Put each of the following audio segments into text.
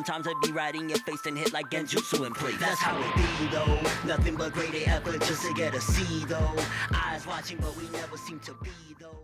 Sometimes I be riding your face and hit like Genjutsu in place. That's how it be though. Nothing but great effort just to get a C though. Eyes watching but we never seem to be though.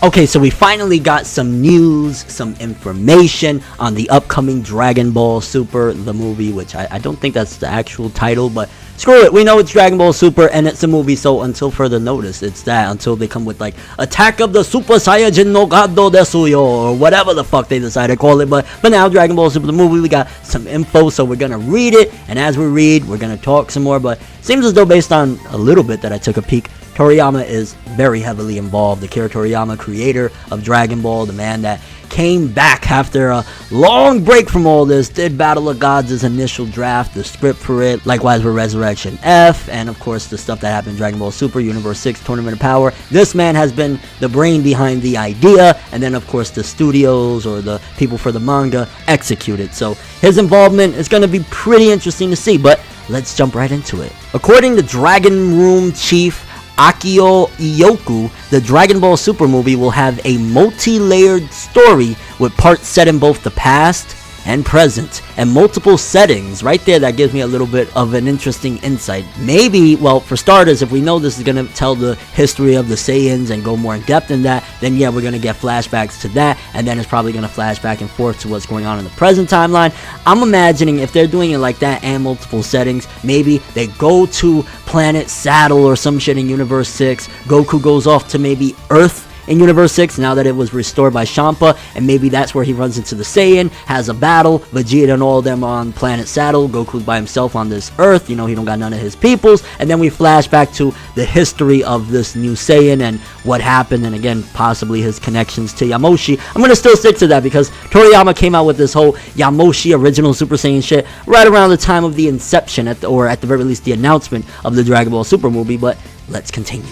Okay, so we finally got some news, some information on the upcoming Dragon Ball Super, the movie, which I don't think that's the actual title, but screw it, we know it's Dragon Ball Super and it's a movie, so until further notice, it's that, until they come with like, Attack of the Super Saiyajin no Gado Desuyo, or whatever the fuck they decide to call it, but now Dragon Ball Super, the movie, we got some info, so we're gonna read it, and as we read, we're gonna talk some more, but seems as though based on a little bit that I took a peek, Toriyama is very heavily involved. Akira Toriyama, creator of Dragon Ball, the man that came back after a long break from all this, did Battle of Gods' initial draft, the script for it, likewise with Resurrection F, and of course the stuff that happened in Dragon Ball Super, Universe 6, Tournament of Power. This man has been the brain behind the idea, and then of course the studios or the people for the manga executed. So his involvement is going to be pretty interesting to see, but let's jump right into it. According to Dragon Room Chief Akio Iyoku, the Dragon Ball Super movie will have a multi-layered story with parts set in both the past and present, and multiple settings. Right there, that gives me a little bit of an interesting insight. Maybe, well, for starters, if we know this is going to tell the history of the Saiyans and go more in depth in that, then yeah, we're going to get flashbacks to that, and then it's probably going to flash back and forth to what's going on in the present timeline. I'm imagining if they're doing it like that and multiple settings, maybe they go to Planet Saddle or some shit in Universe 6, Goku goes off to maybe Earth in Universe 6, now that it was restored by Champa, and maybe that's where he runs into the Saiyan, has a battle, Vegeta and all of them on Planet Saddle, Goku's by himself on this Earth, you know, he don't got none of his peoples, and then we flash back to the history of this new Saiyan and what happened, and again, possibly his connections to Yamoshi. I'm gonna still stick to that because Toriyama came out with this whole Yamoshi original Super Saiyan shit right around the time of the inception, or at the very least the announcement of the Dragon Ball Super movie, but let's continue.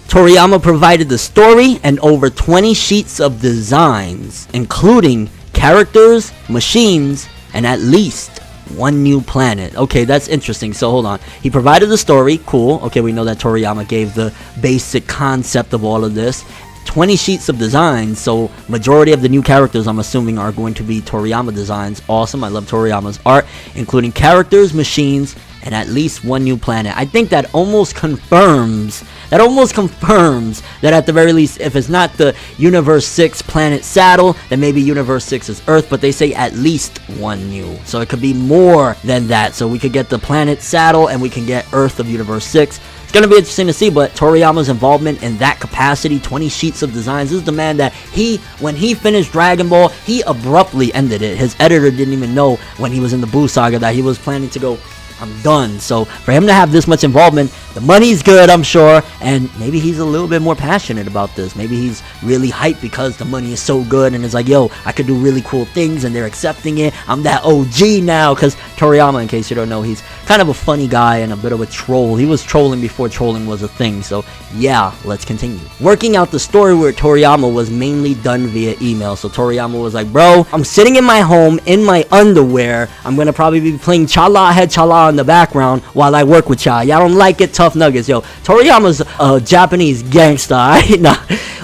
Toriyama provided the story and over 20 sheets of designs, including characters, machines, and at least one new planet. Okay, that's interesting. So hold on. He provided the story. Cool. Okay, we know that Toriyama gave the basic concept of all of this. 20 sheets of designs, so majority of the new characters I'm assuming are going to be Toriyama designs. Awesome. I love Toriyama's art, including characters, machines, and at least one new planet. I think that almost confirms that at the very least, if it's not the Universe 6 Planet Saddle, then maybe Universe 6 is Earth, but they say at least one new. So it could be more than that. So we could get the Planet Saddle and we can get Earth of Universe 6. It's going to be interesting to see, but Toriyama's involvement in that capacity, 20 sheets of designs, this is the man that when he finished Dragon Ball, he abruptly ended it. His editor didn't even know when he was in the Buu Saga that he was planning to go, I'm done. So for him to have this much involvement, the money's good, I'm sure, and maybe he's a little bit more passionate about this. Maybe he's really hyped because the money is so good and it's like, yo, I could do really cool things and they're accepting it. I'm that OG now, because Toriyama, in case you don't know, he's kind of a funny guy and a bit of a troll. He was trolling before trolling was a thing, so yeah, let's continue. Working out the story with Toriyama was mainly done via email. So Toriyama was like, bro, I'm sitting in my home in my underwear. I'm gonna probably be playing Chala Head Chala in the background while I work with y'all. Y'all don't like it? Tough nuggets. Yo, Toriyama's a Japanese gangster, alright? Nah,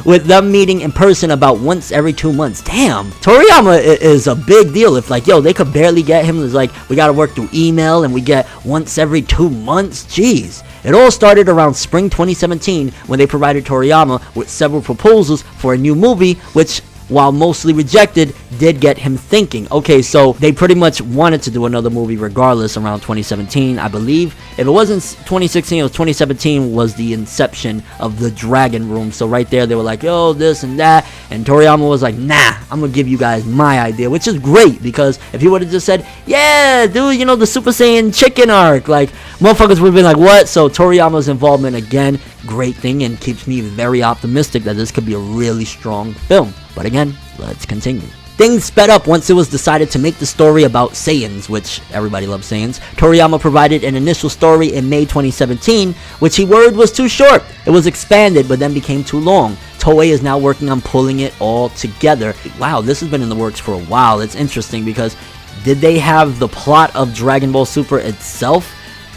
with them meeting in person about once every 2 months. Damn, Toriyama is a big deal. If like, yo, they could barely get him, it's like, we gotta work through email and we get once every 2 months. Jeez. It all started around spring 2017 when they provided Toriyama with several proposals for a new movie, which, while mostly rejected, did get him thinking. Okay, so they pretty much wanted to do another movie regardless around 2017, I believe. If it wasn't 2016, it was 2017 was the inception of the Dragon Room. So right there, they were like, yo, this and that. And Toriyama was like, nah, I'm gonna give you guys my idea, which is great, because if he would have just said, yeah, dude, you know, the Super Saiyan chicken arc, like, motherfuckers would have been like, what? So Toriyama's involvement, again, great thing, and keeps me very optimistic that this could be a really strong film. But again, let's continue. Things sped up once it was decided to make the story about Saiyans, which everybody loves Saiyans. Toriyama provided an initial story in May 2017, which he worried was too short. It was expanded, but then became too long. Toei is now working on pulling it all together. Wow, this has been in the works for a while. It's interesting because did they have the plot of Dragon Ball Super itself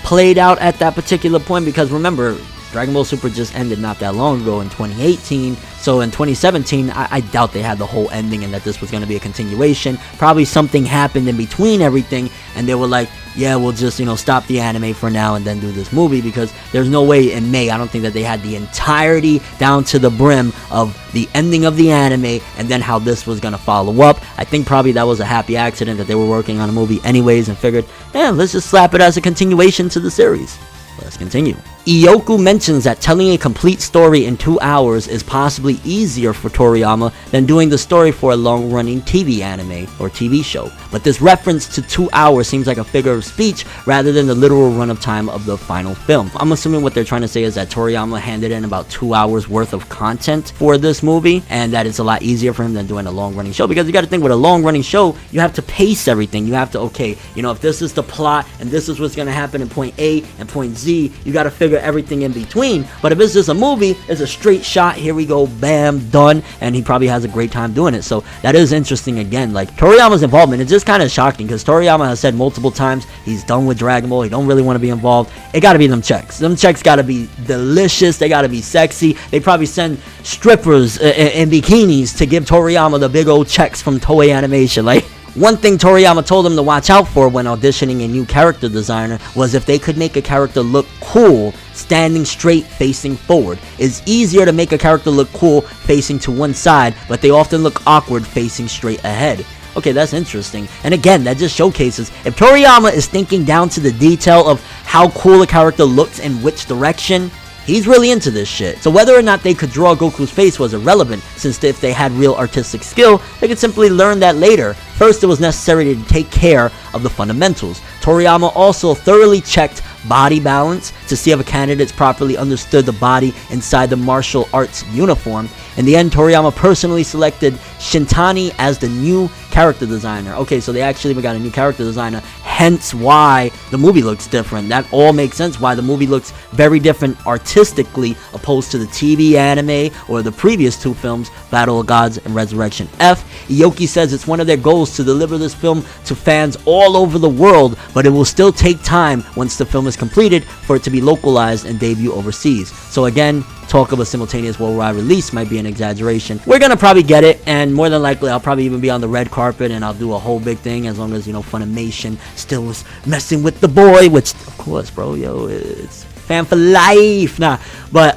played out at that particular point? Because remember, Dragon Ball Super just ended not that long ago in 2018, so in 2017, I doubt they had the whole ending and that this was going to be a continuation. Probably something happened in between everything, and they were like, yeah, we'll just, stop the anime for now and then do this movie, because there's no way in May, I don't think that they had the entirety down to the brim of the ending of the anime and then how this was going to follow up. I think probably that was a happy accident that they were working on a movie anyways and figured, let's just slap it as a continuation to the series. Let's continue. Iyoku mentions that telling a complete story in 2 hours is possibly easier for Toriyama than doing the story for a long-running TV anime or TV show, but this reference to 2 hours seems like a figure of speech rather than the literal run of time of the final film. I'm assuming what they're trying to say is that Toriyama handed in about 2 hours worth of content for this movie, and that it's a lot easier for him than doing a long-running show, because you got to think, with a long-running show, you have to pace everything. You have to, okay, if this is the plot and this is what's going to happen in point A and point Z, you got to figure everything in between. But if it's just a movie, it's a straight shot, here we go, bam, done, and he probably has a great time doing it. So that is interesting. Again, like, Toriyama's involvement is just kind of shocking, because Toriyama has said multiple times he's done with Dragon Ball, he don't really want to be involved. It gotta be them checks gotta be delicious, they gotta be sexy. They probably send strippers in bikinis to give Toriyama the big old checks from Toei Animation. Like, one thing Toriyama told him to watch out for when auditioning a new character designer was if they could make a character look cool standing straight facing forward. It's easier to make a character look cool facing to one side, but they often look awkward facing straight ahead. Okay, that's interesting. And again, that just showcases if Toriyama is thinking down to the detail of how cool a character looks in which direction, he's really into this shit. So whether or not they could draw Goku's face was irrelevant, since if they had real artistic skill, they could simply learn that later. First, it was necessary to take care of the fundamentals. Toriyama also thoroughly checked body balance to see if a candidate properly understood the body inside the martial arts uniform. In the end, Toriyama personally selected Shintani as the new character designer. Okay, so they actually even got a new character designer, hence why the movie looks different. That all makes sense why the movie looks very different artistically opposed to the TV anime or the previous two films, Battle of Gods and Resurrection F. Iyoki says it's one of their goals to deliver this film to fans all over the world, but it will still take time once the film is completed for it to be localized and debut overseas. So again, talk of a simultaneous worldwide release might be an exaggeration. We're gonna probably get it, and more than likely I'll probably even be on the red carpet and I'll do a whole big thing, as long as Funimation still was messing with the boy, which of course, bro, it's fan for life. Nah, but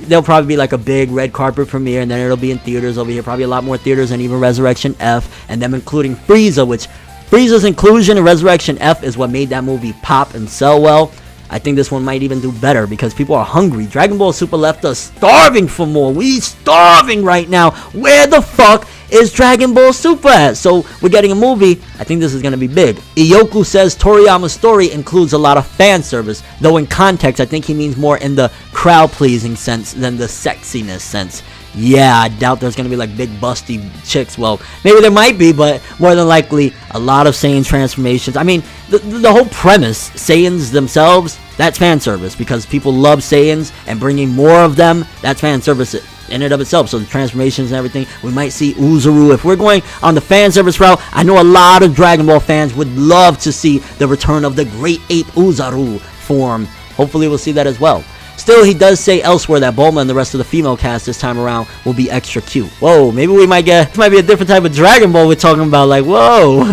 there'll probably be like a big red carpet premiere, and then it'll be in theaters over here, probably a lot more theaters than even Resurrection F, and them including Frieza, which Frieza's inclusion in Resurrection F is what made that movie pop and sell well. I think this one might even do better because people are hungry. Dragon Ball Super left us starving for more. We starving right now. Where the fuck is Dragon Ball Super at? So we're getting a movie. I think this is going to be big. Iyoku says Toriyama's story includes a lot of fan service, though in context I think he means more in the crowd pleasing sense than the sexiness sense. Yeah, I doubt there's going to be like big busty chicks. Well, maybe there might be, but more than likely a lot of Saiyan transformations. I mean, the whole premise, Saiyans themselves, that's fan service, because people love Saiyans, and bringing more of them, that's fan service in and of itself. So the transformations and everything, we might see Uzuru. If we're going on the fan service route, I know a lot of Dragon Ball fans would love to see the return of the Great Ape Uzuru form. Hopefully we'll see that as well. Still, he does say elsewhere that Bulma and the rest of the female cast this time around will be extra cute. Whoa, maybe we might be a different type of Dragon Ball we're talking about. Like, whoa.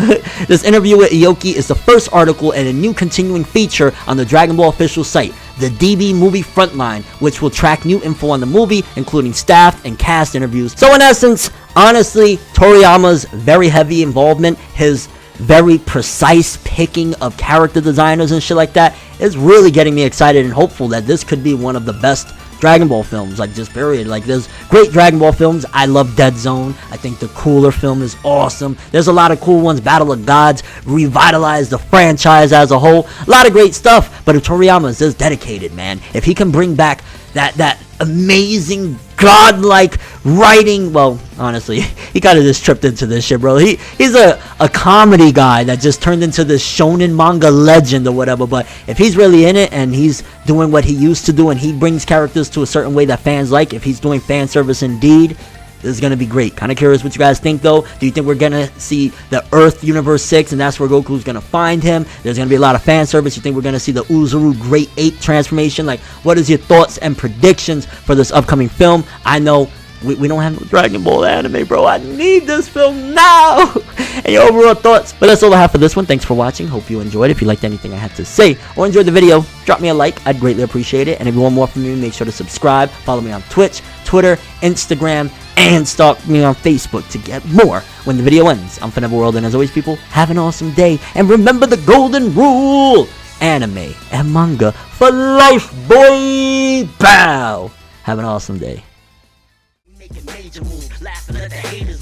This interview with Iyoki is the first article and a new continuing feature on the Dragon Ball official site, the DB Movie Frontline, which will track new info on the movie, including staff and cast interviews. So in essence, honestly, Toriyama's very heavy involvement, his very precise picking of character designers and shit like that is really getting me excited and hopeful that this could be one of the best Dragon Ball films, like, just period. Like, there's great Dragon Ball films. I love Dead Zone. I think the Cooler film is awesome. There's a lot of cool ones. Battle of Gods revitalized the franchise as a whole. A lot of great stuff, but if Toriyama is this dedicated, man, if he can bring back that amazing godlike writing, well, honestly, he kind of just tripped into this shit, bro. He's a comedy guy that just turned into this shonen manga legend or whatever, but if he's really in it and he's doing what he used to do and he brings characters to a certain way that fans like, if he's doing fan service indeed, This is going to be great. Kind of curious what you guys think, though. Do you think we're going to see the Earth Universe 6, and that's where Goku's going to find him? There's going to be a lot of fan service. You think we're going to see the Uzuru Great Ape transformation? Like, what is your thoughts and predictions for this upcoming film? I know we don't have no Dragon Ball anime, bro. I need this film now. And your overall thoughts. But that's all I have for this one. Thanks for watching. Hope you enjoyed. If you liked anything I had to say or enjoyed the video, drop me a like. I'd greatly appreciate it. And if you want more from me, make sure to subscribe. Follow me on Twitch, Twitter, Instagram, and stalk me on Facebook to get more when the video ends. I'm ForneverWorld, and as always, people, have an awesome day. And remember the golden rule: anime and manga for life, boy. Bow. Have an awesome day. Making major moves, laughing at the haters.